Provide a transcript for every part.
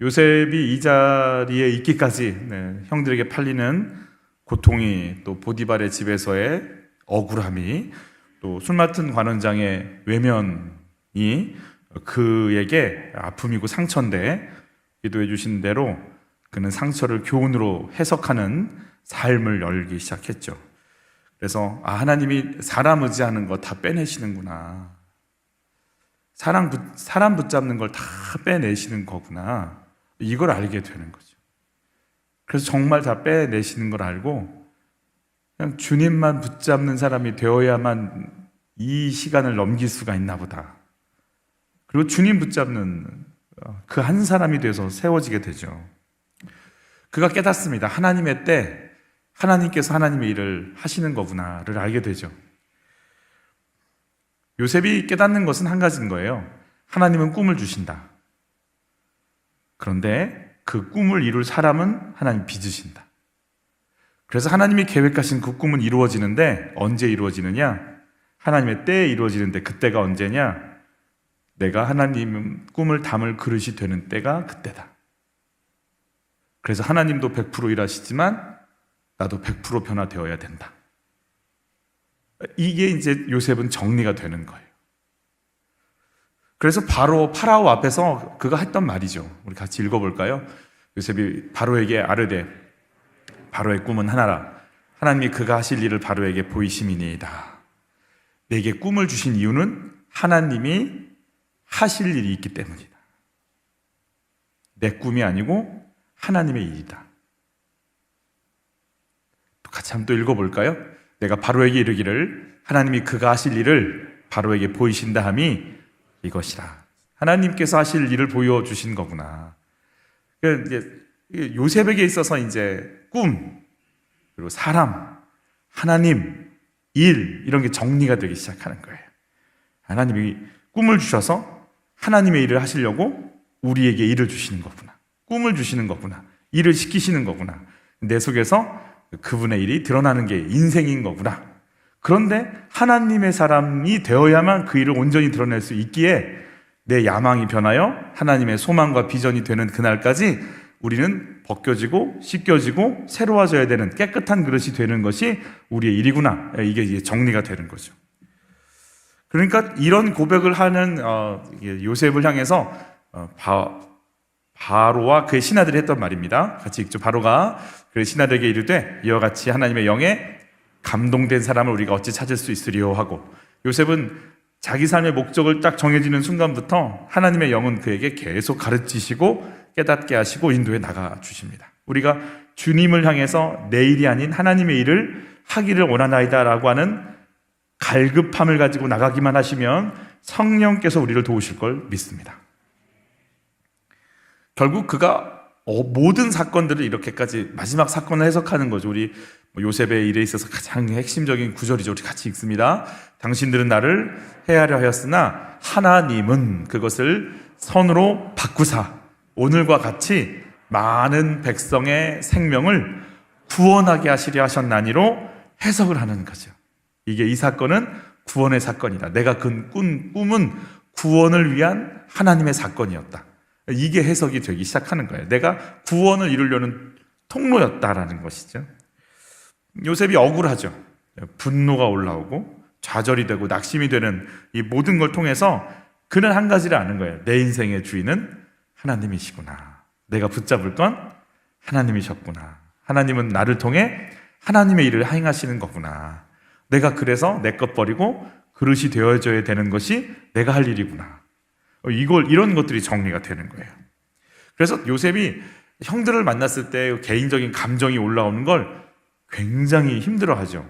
요셉이 이 자리에 있기까지 형들에게 팔리는 고통이, 또 보디발의 집에서의 억울함이, 또 술 맡은 관원장의 외면이 그에게 아픔이고 상처인데, 기도해 주신 대로 그는 상처를 교훈으로 해석하는 삶을 열기 시작했죠. 그래서 하나님이 사람 의지하는 거 다 빼내시는구나, 사람 붙잡는 걸 다 빼내시는 거구나, 이걸 알게 되는 거죠. 그래서 정말 다 빼내시는 걸 알고 그냥 주님만 붙잡는 사람이 되어야만 이 시간을 넘길 수가 있나 보다. 그리고 주님 붙잡는 그 한 사람이 돼서 세워지게 되죠. 그가 깨닫습니다. 하나님의 때, 하나님께서 하나님의 일을 하시는 거구나를 알게 되죠. 요셉이 깨닫는 것은 한 가지인 거예요. 하나님은 꿈을 주신다. 그런데 그 꿈을 이룰 사람은 하나님 빚으신다. 그래서 하나님이 계획하신 그 꿈은 이루어지는데 언제 이루어지느냐? 하나님의 때에 이루어지는데 그때가 언제냐? 내가 하나님 꿈을 담을 그릇이 되는 때가 그때다. 그래서 하나님도 100% 일하시지만 나도 100% 변화되어야 된다. 이게 이제 요셉은 정리가 되는 거예요. 그래서 바로 파라오 앞에서 그가 했던 말이죠. 우리 같이 읽어볼까요? 요셉이 바로에게 아뢰되 바로의 꿈은 하나라. 하나님이 그가 하실 일을 바로에게 보이심이니이다. 내게 꿈을 주신 이유는 하나님이 하실 일이 있기 때문이다. 내 꿈이 아니고 하나님의 일이다. 같이 한번 또 읽어볼까요? 내가 바로에게 이르기를 하나님이 그가 하실 일을 바로에게 보이신다 함이 이것이라. 하나님께서 하실 일을 보여주신 거구나. 이제 요셉에게 있어서 이제 꿈, 그리고 사람, 하나님, 일, 이런 게 정리가 되기 시작하는 거예요. 하나님이 꿈을 주셔서 하나님의 일을 하시려고 우리에게 일을 주시는 거구나. 꿈을 주시는 거구나. 일을 시키시는 거구나. 내 속에서 그분의 일이 드러나는 게 인생인 거구나. 그런데 하나님의 사람이 되어야만 그 일을 온전히 드러낼 수 있기에 내 야망이 변하여 하나님의 소망과 비전이 되는 그날까지 우리는 벗겨지고 씻겨지고 새로워져야 되는 깨끗한 그릇이 되는 것이 우리의 일이구나. 이게 정리가 되는 거죠. 그러니까 이런 고백을 하는 요셉을 향해서 바로와 그의 신하들이 했던 말입니다. 같이 읽죠. 바로가 그의 신하들에게 이르되 이와 같이 하나님의 영에 감동된 사람을 우리가 어찌 찾을 수 있으리요 하고, 요셉은 자기 삶의 목적을 딱 정해지는 순간부터 하나님의 영은 그에게 계속 가르치시고 깨닫게 하시고 인도해 나가 주십니다. 우리가 주님을 향해서 내 일이 아닌 하나님의 일을 하기를 원하나이다 라고 하는 갈급함을 가지고 나가기만 하시면 성령께서 우리를 도우실 걸 믿습니다. 결국 그가 모든 사건들을 이렇게까지 마지막 사건을 해석하는 거죠. 우리 요셉의 일에 있어서 가장 핵심적인 구절이죠. 우리 같이 읽습니다. 당신들은 나를 해하려 하였으나 하나님은 그것을 선으로 바꾸사 오늘과 같이 많은 백성의 생명을 구원하게 하시려 하셨나니로 해석을 하는 거죠. 이게 이 사건은 구원의 사건이다. 내가 꾼 꿈은 구원을 위한 하나님의 사건이었다. 이게 해석이 되기 시작하는 거예요. 내가 구원을 이루려는 통로였다라는 것이죠. 요셉이 억울하죠. 분노가 올라오고 좌절이 되고 낙심이 되는 이 모든 걸 통해서 그는 한 가지를 아는 거예요. 내 인생의 주인은 하나님이시구나. 내가 붙잡을 건 하나님이셨구나. 하나님은 나를 통해 하나님의 일을 행하시는 거구나. 내가 그래서 내 것 버리고 그릇이 되어져야 되는 것이 내가 할 일이구나. 이런 것들이 정리가 되는 거예요. 그래서 요셉이 형들을 만났을 때 개인적인 감정이 올라오는 걸 굉장히 힘들어하죠.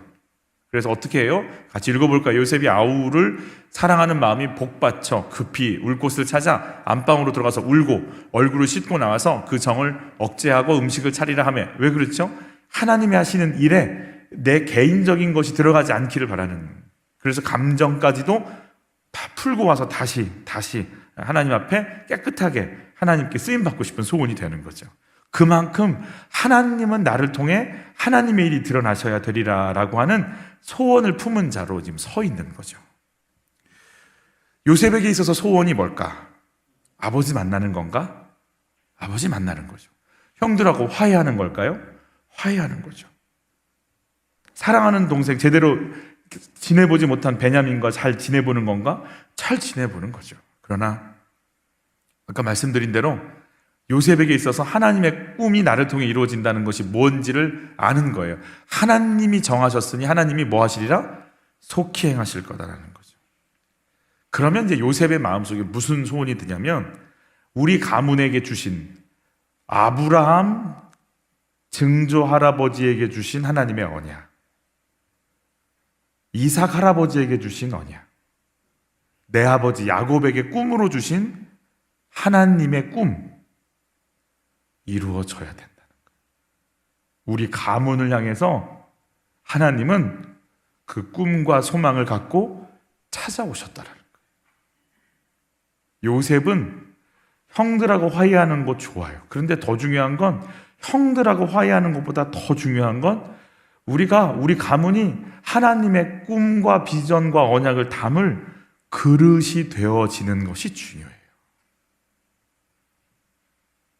그래서 어떻게 해요? 같이 읽어볼까요? 요셉이 아우를 사랑하는 마음이 복받쳐 급히 울 곳을 찾아 안방으로 들어가서 울고 얼굴을 씻고 나와서 그 정을 억제하고 음식을 차리라 하며, 왜 그렇죠? 하나님이 하시는 일에 내 개인적인 것이 들어가지 않기를 바라는, 그래서 감정까지도 다 풀고 와서 다시 하나님 앞에 깨끗하게 하나님께 쓰임받고 싶은 소원이 되는 거죠. 그만큼 하나님은 나를 통해 하나님의 일이 드러나셔야 되리라 라고 하는 소원을 품은 자로 지금 서 있는 거죠. 요셉에게 있어서 소원이 뭘까? 아버지 만나는 건가? 아버지 만나는 거죠. 형들하고 화해하는 걸까요? 화해하는 거죠. 사랑하는 동생 제대로 지내보지 못한 베냐민과 잘 지내보는 건가? 잘 지내보는 거죠. 그러나 아까 말씀드린 대로 요셉에게 있어서 하나님의 꿈이 나를 통해 이루어진다는 것이 뭔지를 아는 거예요. 하나님이 정하셨으니 하나님이 뭐 하시리라? 속히 행하실 거다라는 거죠. 그러면 이제 요셉의 마음속에 무슨 소원이 드냐면 우리 가문에게 주신 아브라함 증조 할아버지에게 주신 하나님의 언약, 이삭 할아버지에게 주신 언약, 내 아버지 야곱에게 꿈으로 주신 하나님의 꿈 이루어져야 된다는 거예요. 우리 가문을 향해서 하나님은 그 꿈과 소망을 갖고 찾아오셨다라는 거예요. 요셉은 형들하고 화해하는 거 좋아요. 그런데 더 중요한 건 형들하고 화해하는 것보다 더 중요한 건 우리 가문이 하나님의 꿈과 비전과 언약을 담을 그릇이 되어지는 것이 중요해요.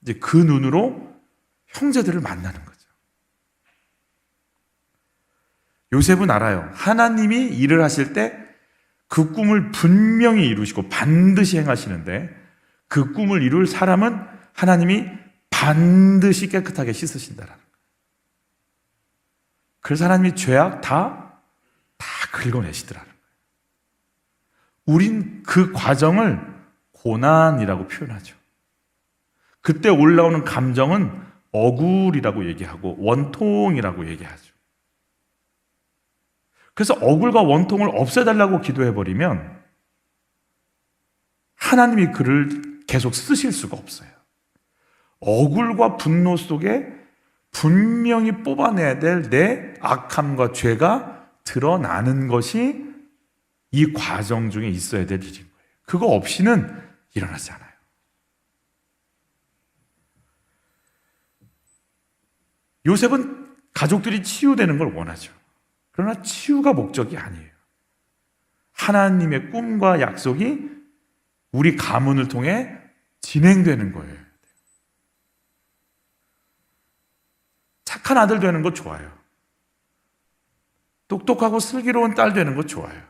이제 그 눈으로 형제들을 만나는 거죠. 요셉은 알아요. 하나님이 일을 하실 때 그 꿈을 분명히 이루시고 반드시 행하시는데 그 꿈을 이룰 사람은 하나님이 반드시 깨끗하게 씻으신다라는 거예요. 그래서 하나님이 죄악 다 긁어내시더라는 거예요. 우린 그 과정을 고난이라고 표현하죠. 그때 올라오는 감정은 억울이라고 얘기하고 원통이라고 얘기하죠. 그래서 억울과 원통을 없애달라고 기도해버리면 하나님이 그를 계속 쓰실 수가 없어요. 억울과 분노 속에 분명히 뽑아내야 될 내 악함과 죄가 드러나는 것이 이 과정 중에 있어야 될 일인 거예요. 그거 없이는 일어나지 않아요. 요셉은 가족들이 치유되는 걸 원하죠. 그러나 치유가 목적이 아니에요. 하나님의 꿈과 약속이 우리 가문을 통해 진행되는 거예요. 착한 아들 되는 거 좋아요. 똑똑하고 슬기로운 딸 되는 거 좋아요.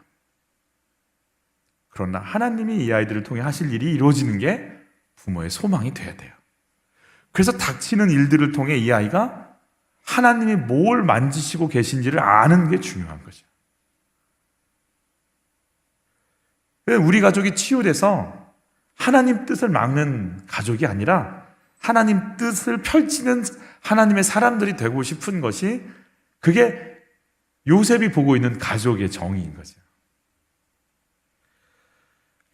그러나 하나님이 이 아이들을 통해 하실 일이 이루어지는 게 부모의 소망이 돼야 돼요. 그래서 닥치는 일들을 통해 이 아이가 하나님이 뭘 만지시고 계신지를 아는 게 중요한 거죠. 우리 가족이 치유돼서 하나님 뜻을 막는 가족이 아니라 하나님 뜻을 펼치는 하나님의 사람들이 되고 싶은 것이 그게 요셉이 보고 있는 가족의 정의인 거죠.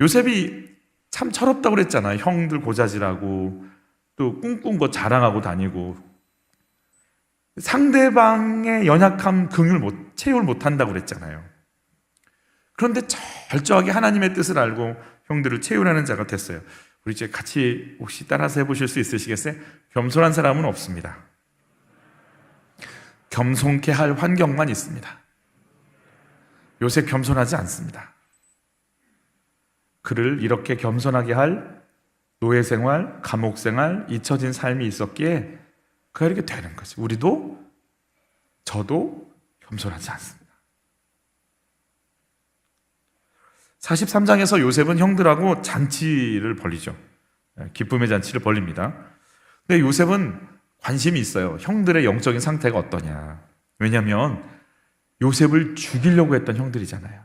요셉이 참 철없다고 그랬잖아요. 형들 고자질하고 또 꿈꾼 거 자랑하고 다니고 상대방의 연약함 채용을 못한다고 그랬잖아요. 그런데 철저하게 하나님의 뜻을 알고 형들을 채우라는 자가 됐어요. 우리 이제 같이 혹시 따라서 해보실 수 있으시겠어요? 겸손한 사람은 없습니다. 겸손케 할 환경만 있습니다. 요셉 겸손하지 않습니다. 그를 이렇게 겸손하게 할 노예 생활, 감옥 생활, 잊혀진 삶이 있었기에 그가 이렇게 되는 거죠. 저도 겸손하지 않습니다. 43장에서 요셉은 형들하고 잔치를 벌이죠. 기쁨의 잔치를 벌립니다. 근데 요셉은 관심이 있어요. 형들의 영적인 상태가 어떠냐. 왜냐하면 요셉을 죽이려고 했던 형들이잖아요.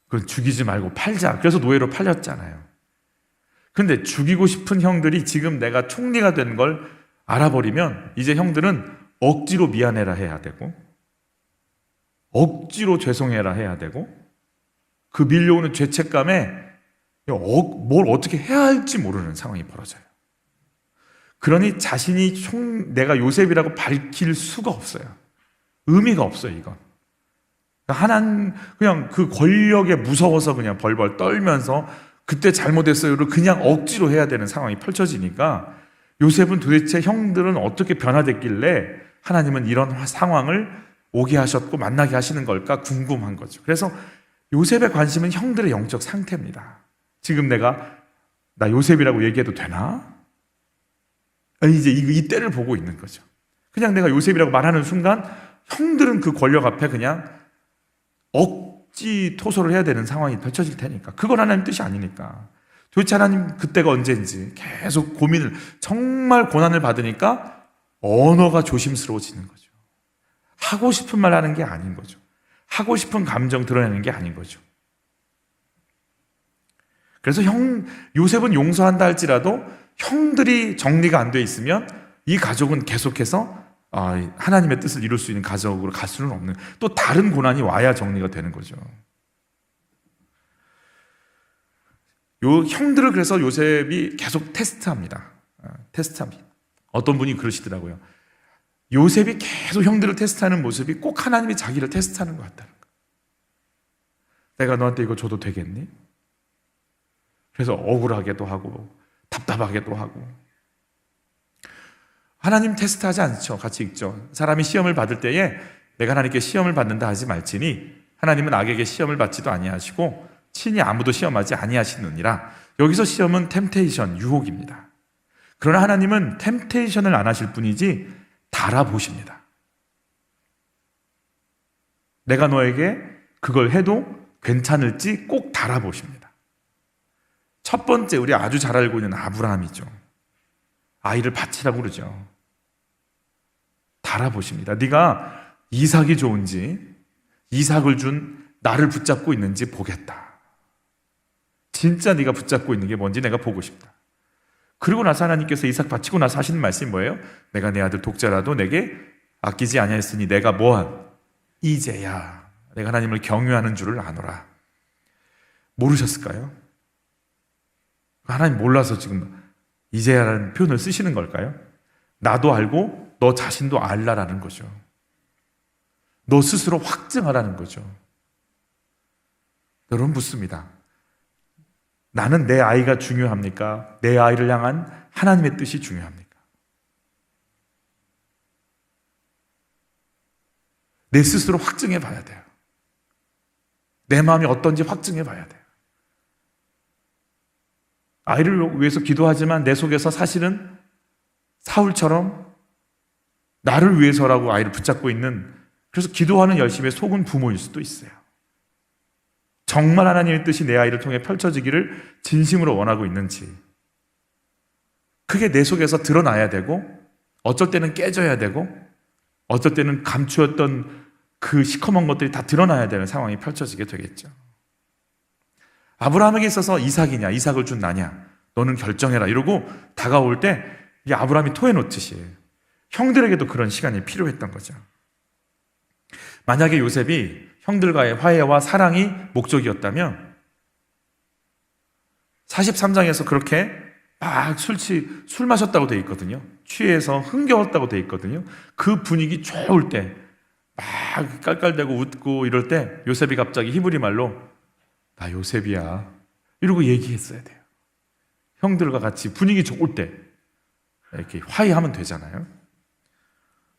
그건 죽이지 말고 팔자. 그래서 노예로 팔렸잖아요. 그런데 죽이고 싶은 형들이 지금 내가 총리가 된 걸 알아버리면 이제 형들은 억지로 미안해라 해야 되고 억지로 죄송해라 해야 되고 그 밀려오는 죄책감에 뭘 어떻게 해야 할지 모르는 상황이 벌어져요. 그러니 자신이 내가 요셉이라고 밝힐 수가 없어요. 의미가 없어요, 이건. 그냥 그 권력에 무서워서 그냥 벌벌 떨면서 그때 잘못했어요를 그냥 억지로 해야 되는 상황이 펼쳐지니까 요셉은 도대체 형들은 어떻게 변화됐길래 하나님은 이런 상황을 오게 하셨고 만나게 하시는 걸까 궁금한 거죠. 그래서 요셉의 관심은 형들의 영적 상태입니다. 지금 내가 나 요셉이라고 얘기해도 되나? 아니, 이제 이 때를 보고 있는 거죠. 그냥 내가 요셉이라고 말하는 순간 형들은 그 권력 앞에 그냥 억지 토소를 해야 되는 상황이 펼쳐질 테니까. 그건 하나님 뜻이 아니니까. 도대체 하나님 그때가 언제인지 계속 고민을, 정말 고난을 받으니까 언어가 조심스러워지는 거죠. 하고 싶은 말 하는 게 아닌 거죠. 하고 싶은 감정 드러내는 게 아닌 거죠. 그래서 요셉은 용서한다 할지라도 형들이 정리가 안 돼 있으면 이 가족은 계속해서 하나님의 뜻을 이룰 수 있는 가족으로 갈 수는 없는, 또 다른 고난이 와야 정리가 되는 거죠. 형들을 그래서 요셉이 계속 테스트합니다. 어떤 분이 그러시더라고요. 요셉이 계속 형들을 테스트하는 모습이 꼭 하나님이 자기를 테스트하는 것 같다는 거예요. 내가 너한테 이거 줘도 되겠니? 그래서 억울하게도 하고 답답하게도 하고. 하나님 테스트하지 않죠. 같이 읽죠. 사람이 시험을 받을 때에 내가 하나님께 시험을 받는다 하지 말지니 하나님은 악에게 시험을 받지도 아니하시고 친히 아무도 시험하지 아니하시느니라. 여기서 시험은 템테이션, 유혹입니다. 그러나 하나님은 템테이션을 안 하실 뿐이지 달아보십니다. 내가 너에게 그걸 해도 괜찮을지 꼭 달아보십니다. 첫 번째, 우리 아주 잘 알고 있는 아브라함이죠. 아이를 바치라고 그러죠. 달아보십니다. 네가 이삭이 좋은지, 이삭을 준 나를 붙잡고 있는지 보겠다. 진짜 네가 붙잡고 있는 게 뭔지 내가 보고 싶다. 그리고 나서 하나님께서 이삭 바치고 나서 하시는 말씀이 뭐예요? 내가 내 아들 독자라도 내게 아끼지 아니하였으니 내가 뭐한? 이제야 내가 하나님을 경외하는 줄을 아노라. 모르셨을까요? 하나님 몰라서 지금 이제야라는 표현을 쓰시는 걸까요? 나도 알고 너 자신도 알라라는 거죠. 너 스스로 확증하라는 거죠. 여러분 묻습니다. 나는 내 아이가 중요합니까? 내 아이를 향한 하나님의 뜻이 중요합니까? 내 스스로 확증해 봐야 돼요. 내 마음이 어떤지 확증해 봐야 돼요. 아이를 위해서 기도하지만 내 속에서 사실은 사울처럼 나를 위해서라고 아이를 붙잡고 있는, 그래서 기도하는 열심에 속은 부모일 수도 있어요. 정말 하나님의 뜻이 내 아이를 통해 펼쳐지기를 진심으로 원하고 있는지, 그게 내 속에서 드러나야 되고, 어쩔 때는 깨져야 되고, 어쩔 때는 감추었던 그 시커먼 것들이 다 드러나야 되는 상황이 펼쳐지게 되겠죠. 아브라함에게 있어서 이삭이냐, 이삭을 준 나냐, 너는 결정해라 이러고 다가올 때 이 아브라함이 토해놓듯이 형들에게도 그런 시간이 필요했던 거죠. 만약에 요셉이 형들과의 화해와 사랑이 목적이었다면 43장에서 그렇게 막 술 마셨다고 돼 있거든요. 취해서 흥겨웠다고 돼 있거든요. 그 분위기 좋을 때 막 깔깔대고 웃고 이럴 때 요셉이 갑자기 히브리 말로 나 요셉이야 이러고 얘기했어야 돼요. 형들과 같이 분위기 좋을 때 이렇게 화해하면 되잖아요.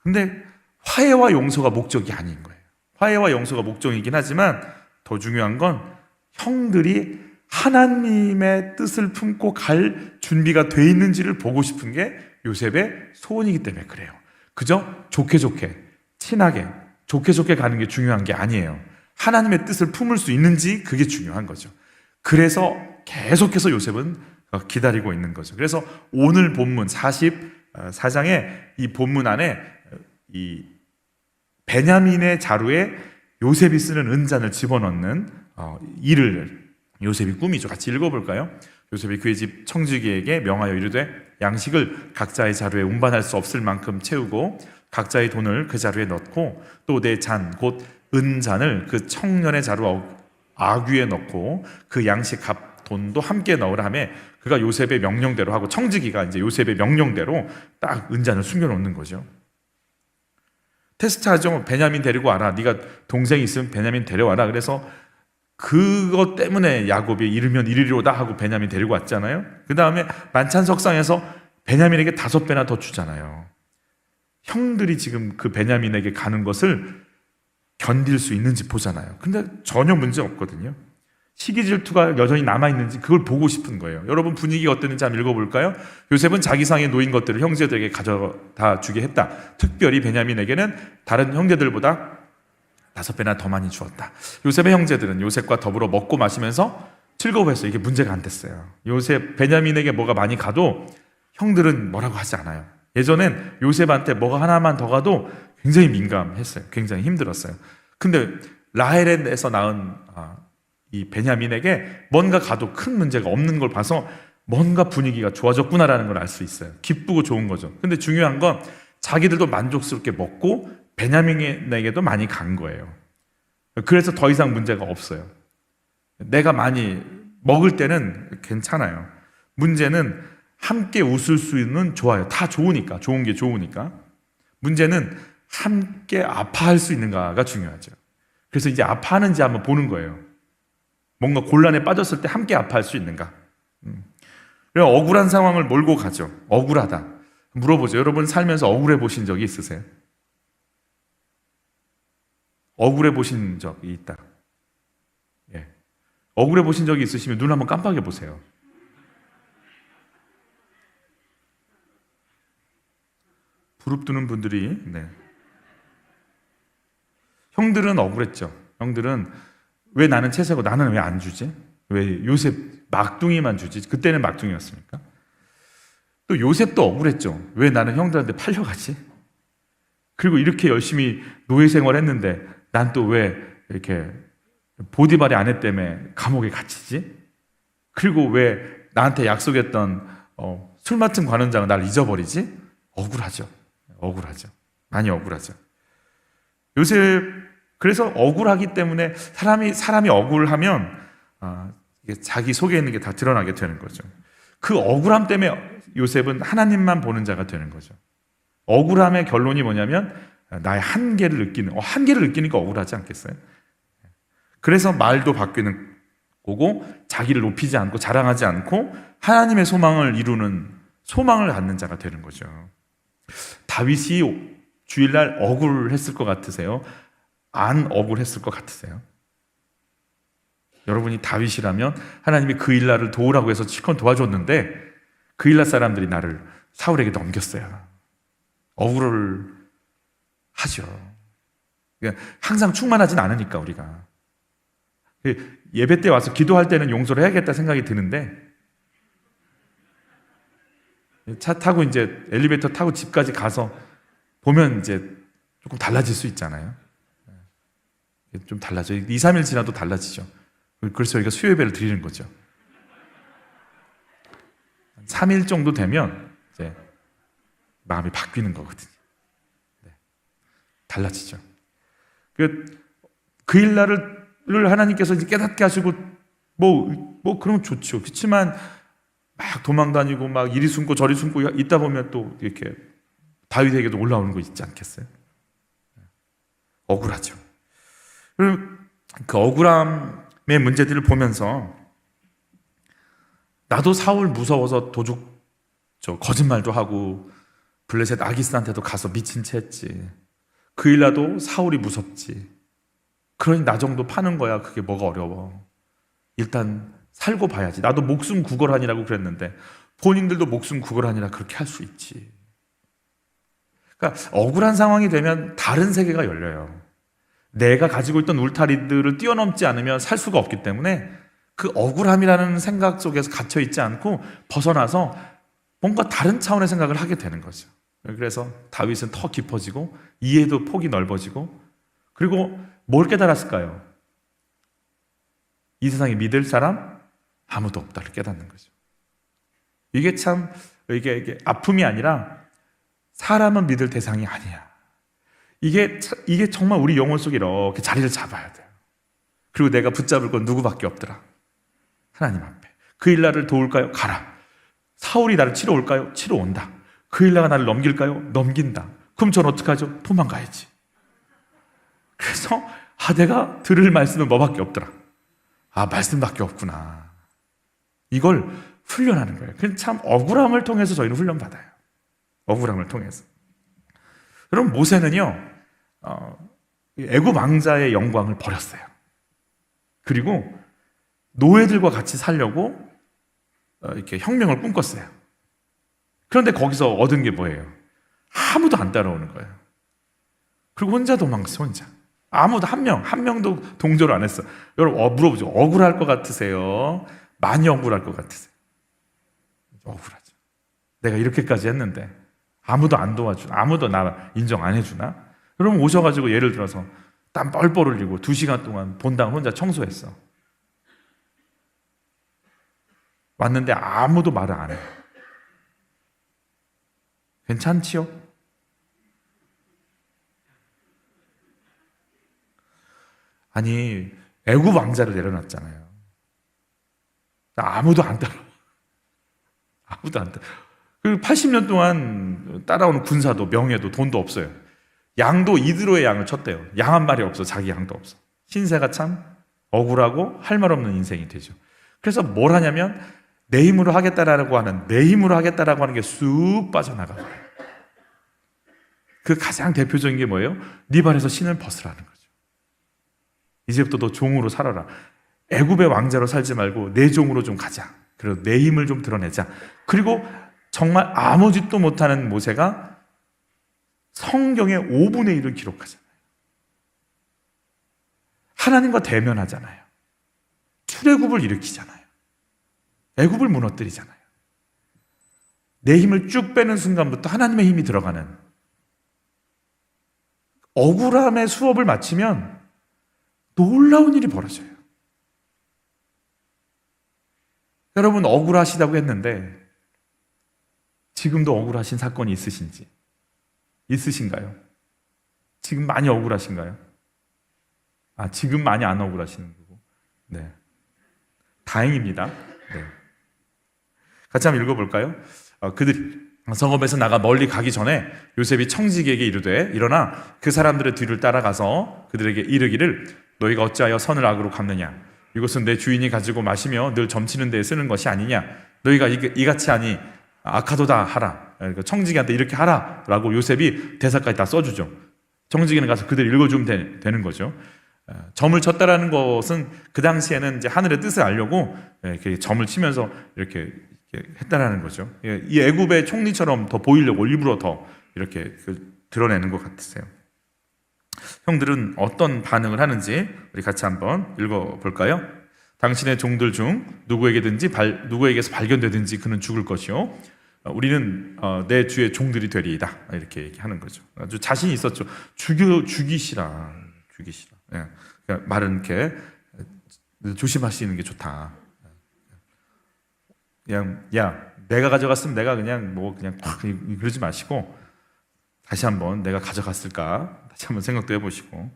근데 화해와 용서가 목적이 아닌 거예요. 화해와 용서가 목적이긴 하지만 더 중요한 건 형들이 하나님의 뜻을 품고 갈 준비가 돼 있는지를 보고 싶은 게 요셉의 소원이기 때문에 그래요. 그저 좋게 친하게 좋게 가는 게 중요한 게 아니에요. 하나님의 뜻을 품을 수 있는지, 그게 중요한 거죠. 그래서 계속해서 요셉은 기다리고 있는 거죠. 그래서 오늘 본문 44장의 이 본문 안에 이 베냐민의 자루에 요셉이 쓰는 은잔을 집어넣는 일을 요셉이 꾸미죠. 같이 읽어볼까요? 요셉이 그의 집 청지기에게 명하여 이르되 양식을 각자의 자루에 운반할 수 없을 만큼 채우고 각자의 돈을 그 자루에 넣고 또 내 잔 곧 은잔을 그 청년의 자루 아귀에 넣고 그 양식 값 돈도 함께 넣으라 하며 그가 요셉의 명령대로 하고 청지기가 이제 요셉의 명령대로 딱 은잔을 숨겨놓는 거죠. 테스트하죠. 베냐민 데리고 와라. 네가 동생이 있으면 베냐민 데려와라. 그래서 그것 때문에 야곱이 이르면 이르리로다 하고 베냐민 데리고 왔잖아요. 그 다음에 만찬석상에서 베냐민에게 5배나 더 주잖아요. 형들이 지금 그 베냐민에게 가는 것을 견딜 수 있는지 보잖아요. 근데 전혀 문제 없거든요. 시기 질투가 여전히 남아있는지 그걸 보고 싶은 거예요. 여러분 분위기가 어땠는지 한번 읽어볼까요? 요셉은 자기 상에 놓인 것들을 형제들에게 가져다 주게 했다. 특별히 베냐민에게는 다른 형제들보다 5배나 더 많이 주었다. 요셉의 형제들은 요셉과 더불어 먹고 마시면서 즐거워했어요. 이게 문제가 안 됐어요. 요셉, 베냐민에게 뭐가 많이 가도 형들은 뭐라고 하지 않아요. 예전엔 요셉한테 뭐가 하나만 더 가도 굉장히 민감했어요. 굉장히 힘들었어요. 근데 라헬에서 낳은 이 베냐민에게 뭔가 가도 큰 문제가 없는 걸 봐서 뭔가 분위기가 좋아졌구나라는 걸 알 수 있어요. 기쁘고 좋은 거죠. 근데 중요한 건 자기들도 만족스럽게 먹고 베냐민에게도 많이 간 거예요. 그래서 더 이상 문제가 없어요. 내가 많이 먹을 때는 괜찮아요. 문제는 함께 웃을 수 있는 좋아요. 다 좋으니까, 좋은 게 좋으니까. 문제는 함께 아파할 수 있는가가 중요하죠. 그래서 이제 아파하는지 한번 보는 거예요. 뭔가 곤란에 빠졌을 때 함께 아파할 수 있는가. 억울한 상황을 몰고 가죠. 억울하다. 물어보죠. 여러분 살면서 억울해 보신 적이 있으세요? 억울해 보신 적이 있다. 예. 억울해 보신 적이 있으시면 눈 한번 깜빡여 보세요. 부릅뜨는 분들이, 네. 형들은 억울했죠. 형들은 왜 나는 채세고 나는 왜 안 주지? 왜 요셉 막둥이만 주지? 그때는 막둥이였습니까? 또 요셉도 억울했죠. 왜 나는 형들한테 팔려가지? 그리고 이렇게 열심히 노예 생활했는데 난 또 왜 이렇게 보디발의 아내 때문에 감옥에 갇히지? 그리고 왜 나한테 약속했던 술 맡은 관원장은 날 잊어버리지? 억울하죠. 억울하죠. 많이 억울하죠. 요셉 그래서 억울하기 때문에 사람이 억울하면 이게 자기 속에 있는 게 다 드러나게 되는 거죠. 그 억울함 때문에 요셉은 하나님만 보는 자가 되는 거죠. 억울함의 결론이 뭐냐면 나의 한계를 느끼니까 억울하지 않겠어요? 그래서 말도 바뀌는 거고 자기를 높이지 않고 자랑하지 않고 하나님의 소망을 이루는 소망을 갖는 자가 되는 거죠. 다윗이 주일날 억울했을 것 같으세요? 안 억울했을 것 같으세요? 여러분이 다윗이라면 하나님이 그 일날을 도우라고 해서 실컷 도와줬는데 그 일날 사람들이 나를 사울에게 넘겼어요. 억울을 하죠. 그러니까 항상 충만하진 않으니까 우리가. 예배 때 와서 기도할 때는 용서를 해야겠다 생각이 드는데 차 타고 이제 엘리베이터 타고 집까지 가서 보면 이제 조금 달라질 수 있잖아요. 좀 달라져요. 2, 3일 지나도 달라지죠. 그래서 저희가 수요 예배를 드리는 거죠. 3일 정도 되면 이제 마음이 바뀌는 거거든요. 네. 달라지죠. 그 일날을 하나님께서 이제 깨닫게 하시고 뭐 그러면 좋죠. 그렇지만 막 도망 다니고 막 이리 숨고 저리 숨고 있다 보면 또 이렇게 다윗에게도 올라오는 거 있지 않겠어요? 억울하죠. 그리고 그 억울함의 문제들을 보면서 나도 사울 무서워서 도둑 거짓말도 하고 블레셋 아기스한테도 가서 미친 채 했지. 그 일라도 사울이 무섭지. 그러니 나 정도 파는 거야. 그게 뭐가 어려워. 일단 살고 봐야지. 나도 목숨 구걸하니라고 그랬는데 본인들도 목숨 구걸하니라 그렇게 할 수 있지. 그러니까 억울한 상황이 되면 다른 세계가 열려요. 내가 가지고 있던 울타리들을 뛰어넘지 않으면 살 수가 없기 때문에 그 억울함이라는 생각 속에서 갇혀 있지 않고 벗어나서 뭔가 다른 차원의 생각을 하게 되는 거죠. 그래서 다윗은 더 깊어지고 이해도 폭이 넓어지고 그리고 뭘 깨달았을까요? 이 세상에 믿을 사람 아무도 없다를 깨닫는 거죠. 이게 참 이게 아픔이 아니라 사람은 믿을 대상이 아니야. 이게 정말 우리 영혼 속에 이렇게 자리를 잡아야 돼요. 그리고 내가 붙잡을 건 누구밖에 없더라. 하나님 앞에. 그 일날을 도울까요? 가라. 사울이 나를 치러 올까요? 치러 온다. 그 일날가 나를 넘길까요? 넘긴다. 그럼 전 어떡하죠? 도망가야지. 그래서 내가 들을 말씀은 뭐밖에 없더라. 말씀밖에 없구나. 이걸 훈련하는 거예요. 그래서 참 억울함을 통해서 저희는 훈련받아요. 억울함을 통해서. 여러분 모세는요 애굽 왕자의 영광을 버렸어요. 그리고 노예들과 같이 살려고 이렇게 혁명을 꿈꿨어요. 그런데 거기서 얻은 게 뭐예요? 아무도 안 따라오는 거예요. 그리고 혼자 도망갔어, 혼자. 아무도 한 명도 동조를 안 했어. 여러분, 물어보죠. 억울할 것 같으세요? 많이 억울할 것 같으세요? 억울하죠. 내가 이렇게까지 했는데 아무도 안 도와주나? 아무도 나 인정 안 해주나? 여러분 오셔가지고 예를 들어서 땀 뻘뻘 흘리고 2시간 동안 본당 혼자 청소했어. 왔는데 아무도 말을 안 해. 괜찮지요? 아니, 애굽 왕자를 내려놨잖아요. 아무도 안 따라와. 아무도 안 따라와. 그리고 80년 동안 따라오는 군사도 명예도 돈도 없어요. 양도 이드로의 양을 쳤대요. 양 한 마리 없어. 자기 양도 없어. 신세가 참 억울하고 할 말 없는 인생이 되죠. 그래서 뭘 하냐면 내 힘으로 하겠다라고 하는 게 쑥 빠져나가요. 그 가장 대표적인 게 뭐예요? 네 발에서 신을 벗으라는 거죠. 이제부터 너 종으로 살아라. 애굽의 왕자로 살지 말고 내 종으로 좀 가자. 그리고 내 힘을 좀 드러내자. 그리고 정말 아무 짓도 못하는 모세가 성경의 5분의 1을 기록하잖아요. 하나님과 대면하잖아요. 출애굽을 일으키잖아요. 애굽을 무너뜨리잖아요. 내 힘을 쭉 빼는 순간부터 하나님의 힘이 들어가는 억울함의 수업을 마치면 놀라운 일이 벌어져요. 여러분 억울하시다고 했는데 지금도 억울하신 사건이 있으신가요? 지금 많이 억울하신가요? 지금 많이 안 억울하시는 거고. 네. 다행입니다. 네. 같이 한번 읽어볼까요? 그들이 성읍에서 나가 멀리 가기 전에 요셉이 청지기에게 이르되 일어나 그 사람들의 뒤를 따라가서 그들에게 이르기를 너희가 어찌하여 선을 악으로 갚느냐 이것은 내 주인이 가지고 마시며 늘 점치는 데에 쓰는 것이 아니냐 너희가 이같이 하니 악하도다 하라. 청지기한테 이렇게 하라 라고 요셉이 대사까지 다 써주죠. 청지기는 가서 그들 읽어주면 되는 거죠. 점을 쳤다라는 것은 그 당시에는 이제 하늘의 뜻을 알려고 이렇게 점을 치면서 이렇게 했다라는 거죠. 이 애굽의 총리처럼 더 보이려고 일부러 더 이렇게 드러내는 것 같으세요. 형들은 어떤 반응을 하는지 우리 같이 한번 읽어볼까요? 당신의 종들 중 누구에게서 발견되든지 그는 죽을 것이요 우리는 내 주의 종들이 되리이다 이렇게 얘기하는 거죠. 아주 자신이 있었죠. 죽이시라. 예. 그러니까 말은 이렇게 조심하시는 게 좋다. 그냥 내가 가져갔으면 내가 그냥 팍 그러지 마시고 다시 한번 내가 가져갔을까 다시 한번 생각도 해보시고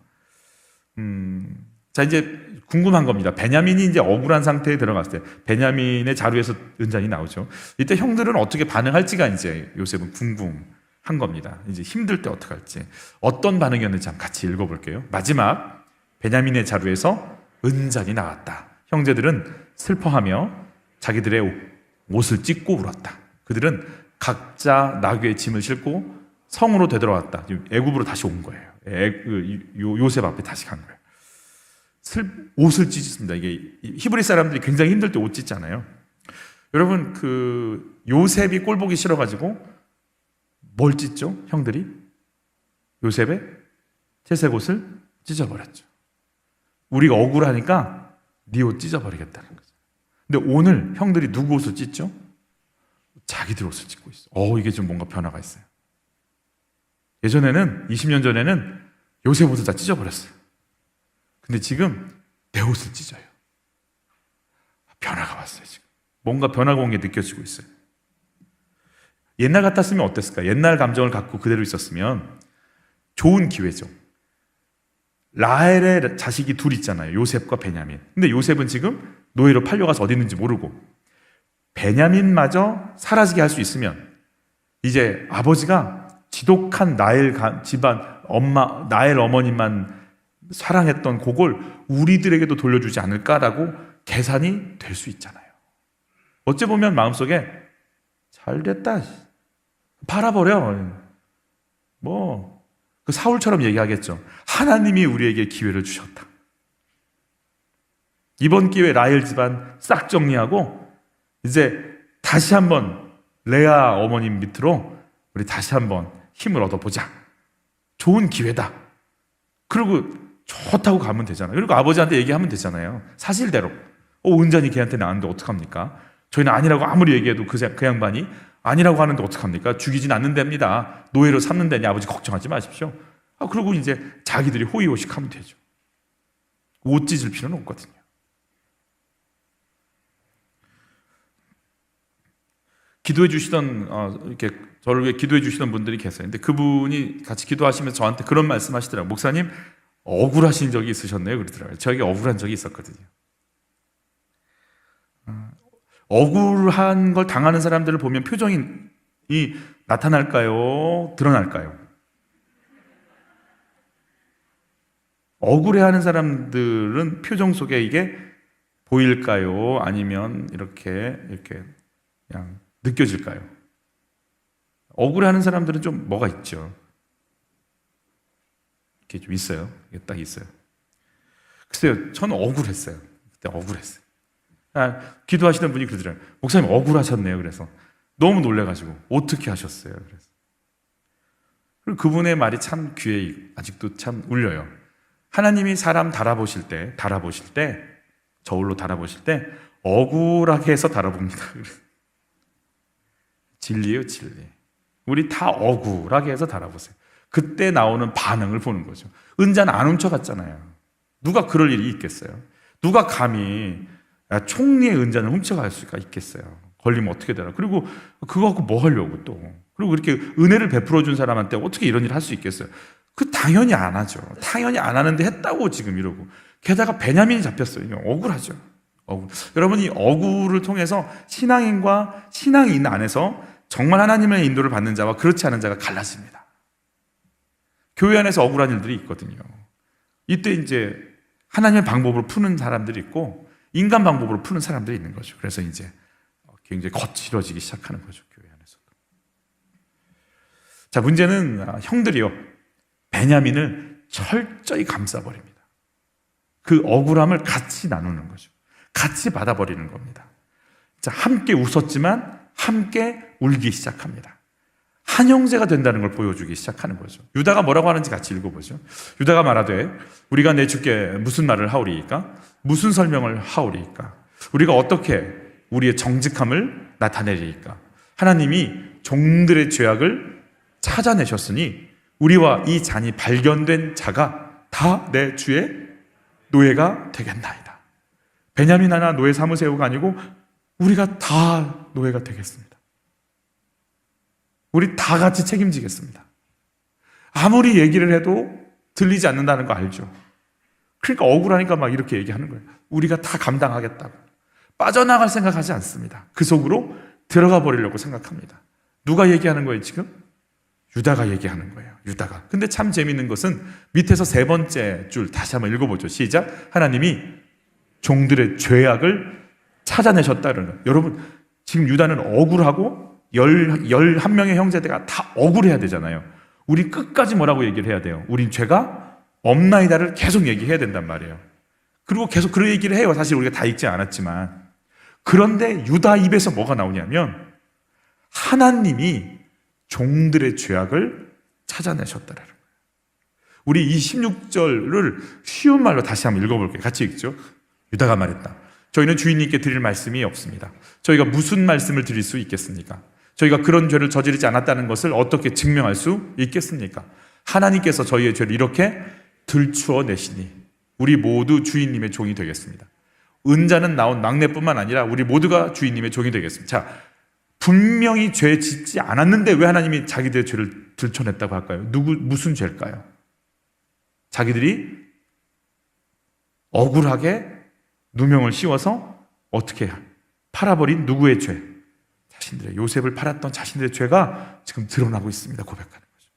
자 이제 궁금한 겁니다. 베냐민이 이제 억울한 상태에 들어갔을 때 베냐민의 자루에서 은잔이 나오죠. 이때 형들은 어떻게 반응할지가 이제 요셉은 궁금한 겁니다. 이제 힘들 때 어떻게 할지 어떤 반응이었는지 한번 같이 읽어볼게요. 마지막 베냐민의 자루에서 은잔이 나왔다. 형제들은 슬퍼하며 자기들의 옷을 찢고 울었다. 그들은 각자 나귀의 짐을 싣고 성으로 되돌아왔다. 애굽으로 다시 온 거예요. 요셉 앞에 다시 간 거예요. 옷을 찢습니다. 이게 히브리 사람들이 굉장히 힘들 때 옷 찢잖아요. 여러분 요셉이 꼴 보기 싫어가지고 뭘 찢죠? 형들이 요셉의 채색 옷을 찢어버렸죠. 우리가 억울하니까 네 옷 찢어버리겠다는 거죠. 근데 오늘 형들이 누구 옷을 찢죠? 자기들 옷을 찢고 있어. 이게 좀 뭔가 변화가 있어요. 예전에는 20년 전에는 요셉 옷을 다 찢어버렸어요. 근데 지금 내 옷을 찢어요. 변화가 왔어요. 지금 뭔가 변화가 온 게 느껴지고 있어요. 옛날 같았으면 어땠을까? 옛날 감정을 갖고 그대로 있었으면 좋은 기회죠. 라헬의 자식이 둘 있잖아요. 요셉과 베냐민. 근데 요셉은 지금 노예로 팔려가서 어디 있는지 모르고 베냐민마저 사라지게 할 수 있으면 이제 아버지가 지독한 나엘 집안 나엘 어머니만 사랑했던 그걸 우리들에게도 돌려주지 않을까라고 계산이 될 수 있잖아요. 어찌 보면 마음속에 잘됐다 팔아버려 그 사울처럼 얘기하겠죠. 하나님이 우리에게 기회를 주셨다. 이번 기회에 라헬 집안 싹 정리하고 이제 다시 한번 레아 어머님 밑으로 우리 다시 한번 힘을 얻어보자. 좋은 기회다. 그리고 좋다고 가면 되잖아요. 그리고 아버지한테 얘기하면 되잖아요. 사실대로. 은잔이 걔한테 나왔는데 어떡합니까? 저희는 아니라고 아무리 얘기해도 그 양반이 아니라고 하는데 어떡합니까? 죽이진 않는답니다. 노예로 삼는다니 아버지 걱정하지 마십시오. 그리고 이제 자기들이 호의호식하면 되죠. 옷 찢을 필요는 없거든요. 기도해 주시던 이렇게 저를 위해 기도해 주시던 분들이 계세요. 근데 그분이 같이 기도하시면서 저한테 그런 말씀하시더라고요. 목사님, 억울하신 적이 있으셨네요. 그러더라고요. 저에게 억울한 적이 있었거든요. 억울한 걸 당하는 사람들을 보면 표정이 나타날까요? 드러날까요? 억울해하는 사람들은 표정 속에 이게 보일까요? 아니면 이렇게 그냥 느껴질까요? 억울해하는 사람들은 좀 뭐가 있죠. 이렇게 좀 있어요. 이게 딱 있어요. 글쎄요, 저는 억울했어요. 그때 억울했어요. 기도하시는 분이 그러더라고요. 목사님 억울하셨네요. 그래서 너무 놀래가지고 어떻게 하셨어요? 그래서 그리고 그분의 말이 참 귀에 아직도 참 울려요. 하나님이 사람 달아보실 때 저울로 달아보실 때 억울하게 해서 달아봅니다. 진리예요, 진리. 우리 다 억울하게 해서 달아보세요. 그때 나오는 반응을 보는 거죠. 은자는 안 훔쳐갔잖아요. 누가 그럴 일이 있겠어요? 누가 감히 총리의 은자를 훔쳐갈 수가 있겠어요? 걸리면 어떻게 되나? 그리고 그거 갖고 뭐 하려고 또. 그리고 이렇게 은혜를 베풀어 준 사람한테 어떻게 이런 일을 할 수 있겠어요? 당연히 안 하죠. 당연히 안 하는데 했다고 지금 이러고. 게다가 베냐민이 잡혔어요. 억울하죠. 여러분, 이 억울을 통해서 신앙인과 신앙인 안에서 정말 하나님의 인도를 받는 자와 그렇지 않은 자가 갈라집니다. 교회 안에서 억울한 일들이 있거든요. 이때 이제 하나님의 방법으로 푸는 사람들이 있고 인간 방법으로 푸는 사람들이 있는 거죠. 그래서 이제 굉장히 거칠어지기 시작하는 거죠. 교회 안에서도. 자, 문제는 형들이요, 베냐민을 철저히 감싸버립니다. 그 억울함을 같이 나누는 거죠. 같이 받아버리는 겁니다. 자, 함께 웃었지만 함께 울기 시작합니다. 한 형제가 된다는 걸 보여주기 시작하는 거죠. 유다가 뭐라고 하는지 같이 읽어보죠. 유다가 말하되 우리가 내 주께 무슨 말을 하오리이까? 무슨 설명을 하오리이까? 우리가 어떻게 우리의 정직함을 나타내리이까? 하나님이 종들의 죄악을 찾아내셨으니 우리와 이 잔이 발견된 자가 다 내 주의 노예가 되겠나이다. 베냐민 하나 노예 삼으세요가 아니고 우리가 다 노예가 되겠습니다. 우리 다 같이 책임지겠습니다. 아무리 얘기를 해도 들리지 않는다는 거 알죠? 그러니까 억울하니까 막 이렇게 얘기하는 거예요. 우리가 다 감당하겠다고. 빠져나갈 생각하지 않습니다. 그 속으로 들어가 버리려고 생각합니다. 누가 얘기하는 거예요, 지금? 유다가 얘기하는 거예요. 유다가. 근데 참 재밌는 것은 밑에서 세 번째 줄 다시 한번 읽어보죠. 시작. 하나님이 종들의 죄악을 찾아내셨다는 거예요. 여러분, 지금 유다는 억울하고 11명의 형제들가 다 억울해야 되잖아요. 우리 끝까지 뭐라고 얘기를 해야 돼요? 우린 죄가 없나이다를 계속 얘기해야 된단 말이에요. 그리고 계속 그런 얘기를 해요. 사실 우리가 다 읽지 않았지만. 그런데 유다 입에서 뭐가 나오냐면 하나님이 종들의 죄악을 찾아내셨다라는 거예요. 우리 이 16절을 쉬운 말로 다시 한번 읽어볼게요. 같이 읽죠. 유다가 말했다. 저희는 주인님께 드릴 말씀이 없습니다. 저희가 무슨 말씀을 드릴 수 있겠습니까? 저희가 그런 죄를 저지르지 않았다는 것을 어떻게 증명할 수 있겠습니까? 하나님께서 저희의 죄를 이렇게 들추어 내시니 우리 모두 주인님의 종이 되겠습니다. 은자는 나온 막내뿐만 아니라 우리 모두가 주인님의 종이 되겠습니다. 자, 분명히 죄 짓지 않았는데 왜 하나님이 자기들의 죄를 들춰냈다고 할까요? 무슨 죄일까요? 자기들이 억울하게 누명을 씌워서 어떻게 팔아버린 누구의 죄? 자신들의, 요셉을 팔았던 자신들의 죄가 지금 드러나고 있습니다. 고백하는 거죠.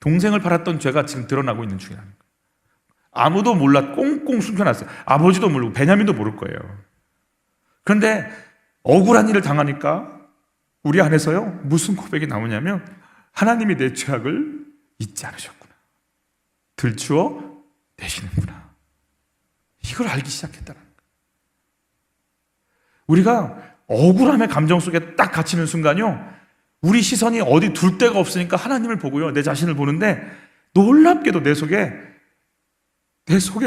동생을 팔았던 죄가 지금 드러나고 있는 중이라는 거예요. 아무도 몰라 꽁꽁 숨겨놨어요. 아버지도 모르고 베냐민도 모를 거예요. 그런데 억울한 일을 당하니까 우리 안에서요, 무슨 고백이 나오냐면 하나님이 내 죄악을 잊지 않으셨구나. 들추어 내시는구나. 이걸 알기 시작했다는 거예요. 우리가 억울함의 감정 속에 딱 갇히는 순간요, 우리 시선이 어디 둘 데가 없으니까 하나님을 보고요, 내 자신을 보는데 놀랍게도 내 속에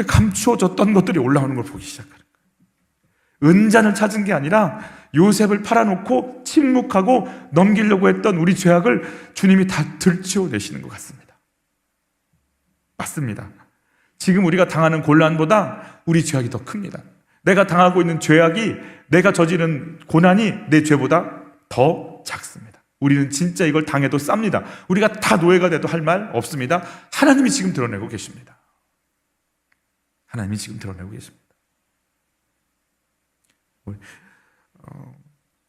감추어졌던 것들이 올라오는 걸 보기 시작하는 거예요. 은잔을 찾은 게 아니라 요셉을 팔아놓고 침묵하고 넘기려고 했던 우리 죄악을 주님이 다 들추어내시는 것 같습니다. 맞습니다. 지금 우리가 당하는 곤란보다 우리 죄악이 더 큽니다. 내가 당하고 있는 죄악이, 내가 저지른 고난이 내 죄보다 더 작습니다. 우리는 진짜 이걸 당해도 쌉니다. 우리가 다 노예가 돼도 할 말 없습니다. 하나님이 지금 드러내고 계십니다. 하나님이 지금 드러내고 계십니다.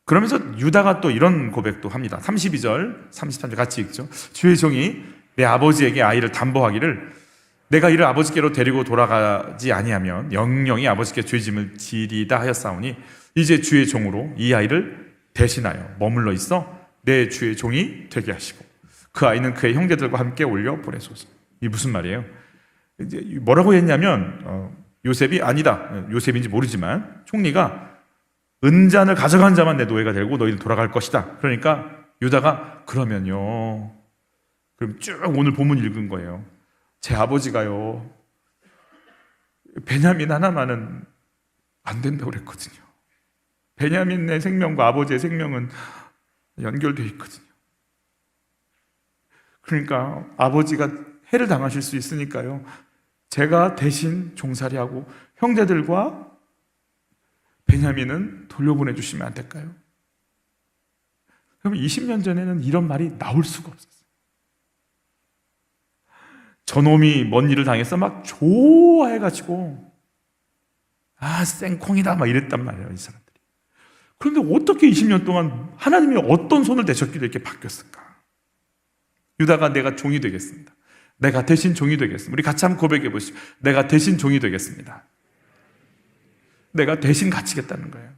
그러면서 유다가 또 이런 고백도 합니다. 32절, 33절 같이 읽죠. 주의 종이 내 아버지에게 아이를 담보하기를 내가 이를 아버지께로 데리고 돌아가지 아니하면 영영이 아버지께 죄짐을 지리다 하였사오니 이제 주의 종으로 이 아이를 대신하여 머물러 있어 내 주의 종이 되게 하시고 그 아이는 그의 형제들과 함께 올려 보내소서. 이게 무슨 말이에요? 이제 뭐라고 했냐면 요셉이 아니다, 요셉인지 모르지만 총리가 은잔을 가져간 자만 내 노예가 되고 너희는 돌아갈 것이다. 그러니까 유다가 그러면요, 그럼 쭉 오늘 본문 읽은 거예요. 제 아버지가요 베냐민 하나만은 안 된다고 그랬거든요. 베냐민의 생명과 아버지의 생명은 연결되어 있거든요. 그러니까 아버지가 해를 당하실 수 있으니까요, 제가 대신 종살이하고 형제들과 베냐민은 돌려보내 주시면 안 될까요? 그럼 20년 전에는 이런 말이 나올 수가 없었어요. 저놈이 뭔 일을 당했어? 막 좋아해가지고 생콩이다 막 이랬단 말이에요, 이 사람들이. 그런데 어떻게 20년 동안 하나님이 어떤 손을 대셨길래 이렇게 바뀌었을까? 유다가 내가 종이 되겠습니다. 내가 대신 종이 되겠습니다. 우리 같이 한번 고백해 보시죠. 내가 대신 종이 되겠습니다. 내가 대신 갇히겠다는 거예요.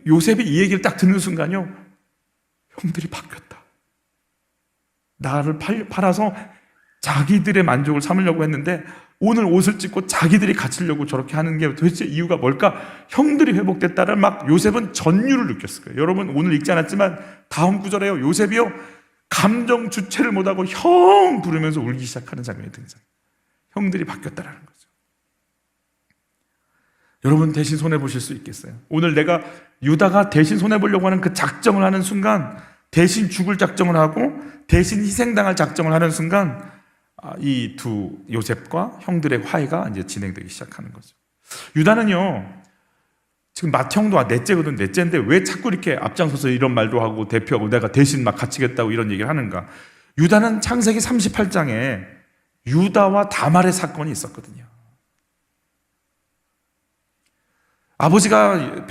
요셉이 이 얘기를 딱 듣는 순간요, 형들이 바뀌었다. 나를 팔아서 자기들의 만족을 삼으려고 했는데 오늘 옷을 찢고 자기들이 갇히려고 저렇게 하는 게 도대체 이유가 뭘까? 형들이 회복됐다를 막 요셉은 전율을 느꼈을 거예요. 여러분 오늘 읽지 않았지만 다음 구절에요, 요셉이요 감정 주체를 못하고 형 부르면서 울기 시작하는 장면이 등장해요. 형들이 바뀌었다라는 거죠. 여러분 대신 손해보실 수 있겠어요? 오늘 내가 유다가 대신 손해보려고 하는 그 작정을 하는 순간, 대신 죽을 작정을 하고 대신 희생당할 작정을 하는 순간 이 두 요셉과 형들의 화해가 이제 진행되기 시작하는 거죠. 유다는요, 지금 맏형도 넷째거든. 넷째인데 왜 자꾸 이렇게 앞장서서 이런 말도 하고 대표하고 내가 대신 막 갇히겠다고 이런 얘기를 하는가? 유다는 창세기 38장에 유다와 다말의 사건이 있었거든요. 아버지가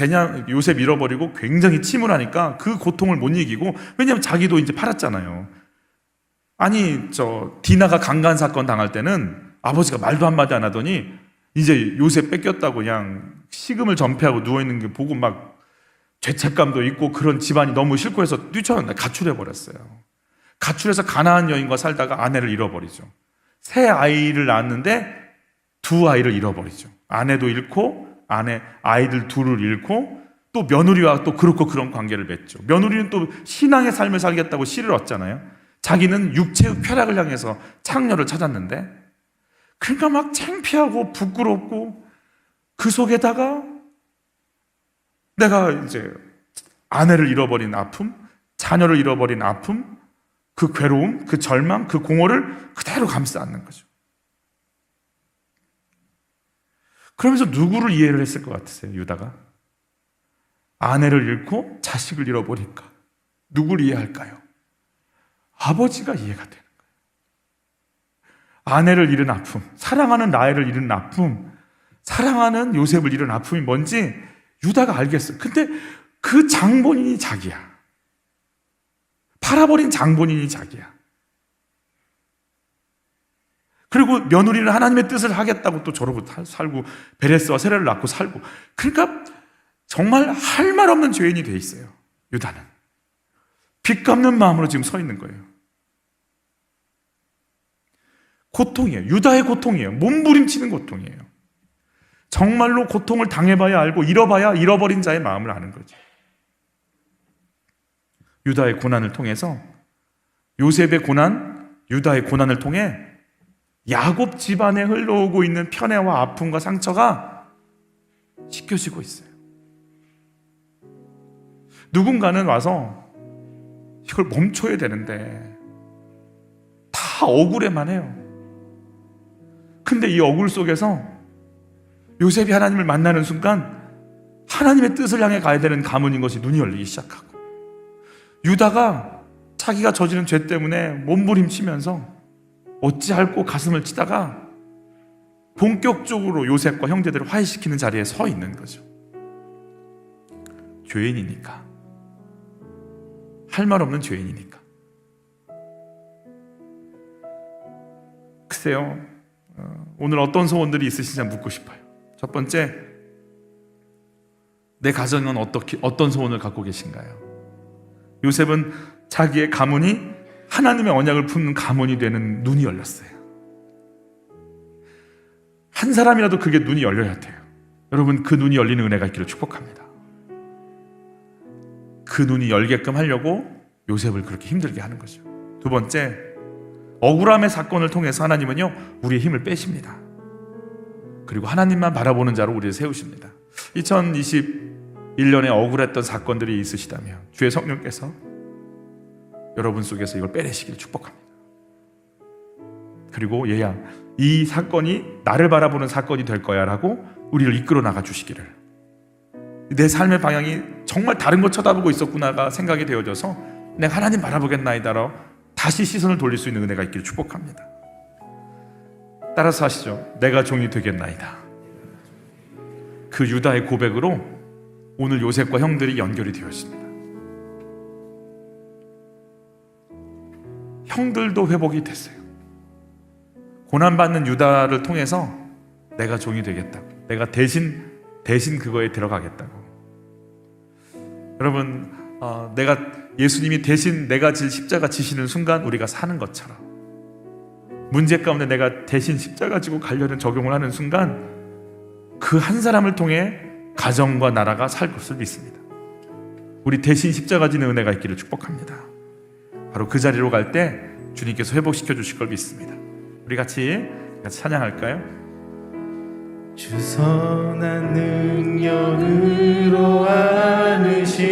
요셉 잃어버리고 굉장히 침울하니까 그 고통을 못 이기고, 왜냐하면 자기도 이제 팔았잖아요. 아니 디나가 강간 사건 당할 때는 아버지가 말도 한마디 안 하더니 이제 요셉 뺏겼다고 그냥 식음을 전폐하고 누워있는 게 보고 막 죄책감도 있고 그런 집안이 너무 싫고 해서 뛰쳐났는데 가출해버렸어요. 가출해서 가나안 여인과 살다가 아내를 잃어버리죠. 새 아이를 낳았는데 두 아이를 잃어버리죠. 아내도 잃고 아이들 둘을 잃고 또 며느리와 또 그렇고 그런 관계를 맺죠. 며느리는 또 신앙의 삶을 살겠다고 씨를 얻잖아요. 자기는 육체의 쾌락을 향해서 창녀를 찾았는데, 그러니까 막 창피하고 부끄럽고 그 속에다가 내가 이제 아내를 잃어버린 아픔, 자녀를 잃어버린 아픔, 그 괴로움, 그 절망, 그 공허를 그대로 감싸 안는 거죠. 그러면서 누구를 이해를 했을 것 같으세요, 유다가? 아내를 잃고 자식을 잃어버리니까 누구를 이해할까요? 아버지가 이해가 되는 거예요. 아내를 잃은 아픔, 사랑하는 라헬을 잃은 아픔, 사랑하는 요셉을 잃은 아픔이 뭔지 유다가 알겠어요. 근데 그 장본인이 자기야. 팔아버린 장본인이 자기야. 그리고 며느리는 하나님의 뜻을 하겠다고 또 저러고 살고 베레스와 세라를 낳고 살고, 그러니까 정말 할 말 없는 죄인이 돼 있어요. 유다는 빚 갚는 마음으로 지금 서 있는 거예요. 고통이에요. 유다의 고통이에요. 몸부림치는 고통이에요. 정말로 고통을 당해봐야 알고 잃어봐야 잃어버린 자의 마음을 아는 거죠. 유다의 고난을 통해서, 요셉의 고난, 유다의 고난을 통해 야곱 집안에 흘러오고 있는 편애와 아픔과 상처가 씻겨지고 있어요. 누군가는 와서 이걸 멈춰야 되는데 다 억울해만 해요. 근데 이 억울 속에서 요셉이 하나님을 만나는 순간 하나님의 뜻을 향해 가야 되는 가문인 것이 눈이 열리기 시작하고, 유다가 자기가 저지른 죄 때문에 몸부림치면서 어찌할꼬 가슴을 치다가 본격적으로 요셉과 형제들을 화해시키는 자리에 서 있는 거죠. 죄인이니까, 할 말 없는 죄인이니까. 글쎄요, 오늘 어떤 소원들이 있으신지 묻고 싶어요. 첫 번째, 내 가정은 어떤 소원을 갖고 계신가요? 요셉은 자기의 가문이 하나님의 언약을 품는 가문이 되는 눈이 열렸어요. 한 사람이라도 그게 눈이 열려야 돼요. 여러분, 그 눈이 열리는 은혜가 있기를 축복합니다. 그 눈이 열게끔 하려고 요셉을 그렇게 힘들게 하는 거죠. 두 번째, 억울함의 사건을 통해서 하나님은요, 우리의 힘을 빼십니다. 그리고 하나님만 바라보는 자로 우리를 세우십니다. 2021년에 억울했던 사건들이 있으시다면 주의 성령께서 여러분 속에서 이걸 빼내시기를 축복합니다. 그리고 얘야, 이 사건이 나를 바라보는 사건이 될 거야 라고 우리를 이끌어 나가 주시기를, 내 삶의 방향이 정말 다른 거 쳐다보고 있었구나가 생각이 되어져서 내가 하나님 바라보겠나이다로 다시 시선을 돌릴 수 있는 은혜가 있기를 축복합니다. 따라서 하시죠. 내가 종이 되겠나이다. 그 유다의 고백으로 오늘 요셉과 형들이 연결이 되었습니다. 형들도 회복이 됐어요. 고난받는 유다를 통해서 내가 종이 되겠다고, 내가 대신 그거에 들어가겠다고. 여러분, 내가 예수님이 대신 내가 질 십자가 지시는 순간 우리가 사는 것처럼, 문제 가운데 내가 대신 십자가 지고 가려는 적용을 하는 순간 그 한 사람을 통해 가정과 나라가 살 것을 믿습니다. 우리 대신 십자가 지는 은혜가 있기를 축복합니다. 바로 그 자리로 갈 때 주님께서 회복시켜 주실 걸 믿습니다. 우리 같이 찬양할까요? 주 선한 능력으로 안으시네,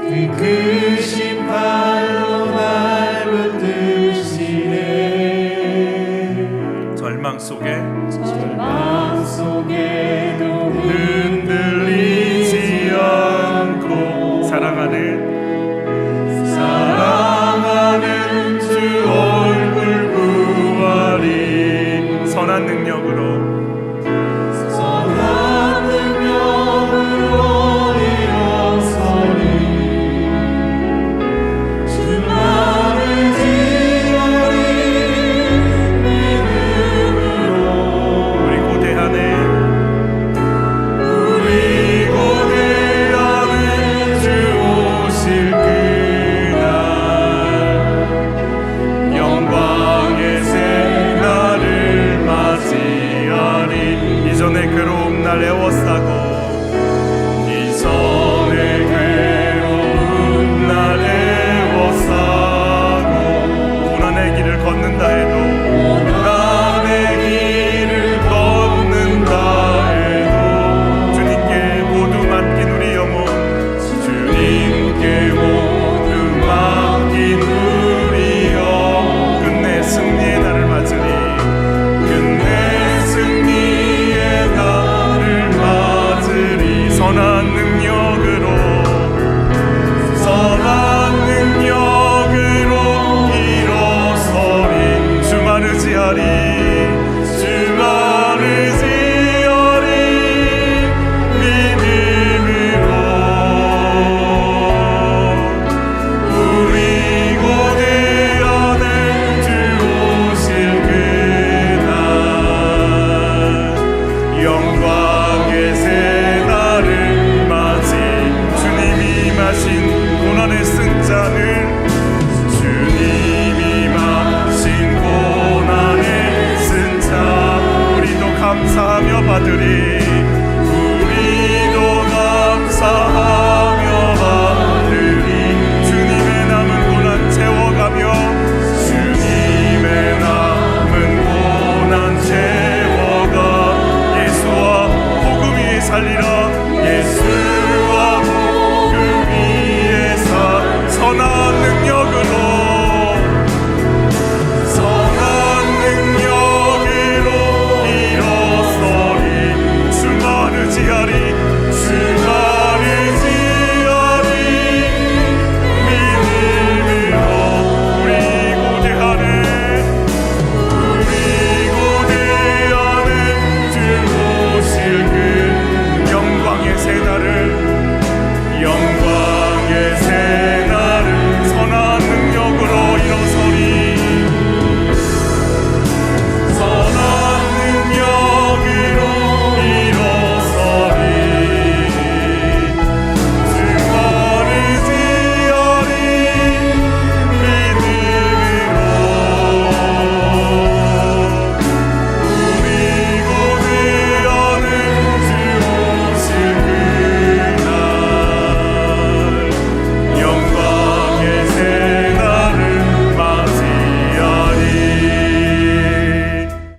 그 크신 팔로 날 붙드시네. 절망 속에도 흔들리지 않고 사랑하는 주 얼굴 구하리. 선한 능력으로 일어서리. 주만을 지어리 믿음으로. 우리 고대하네 주 오실 그날, 영광의 새날을 맞이하리. 이전의 괴로움 날 애워싸고, 이전의 괴로움 날 애워싸고, 고난의 길을 걷는다 해도, 고난의 길을 걷는다 해도 주님께 모두 맡긴 우리 영혼, 주님께 모두 맡긴 우리 영혼, 끝내 승리의 날을 맞으리. 끝내 승리의 날을 맞으리. 선한 능력으로 일어서리. 주만 의지하리. 주만 의지하리 믿음으로. 우리 고대하네 주 오실 그날, 영광의 새날을 하리라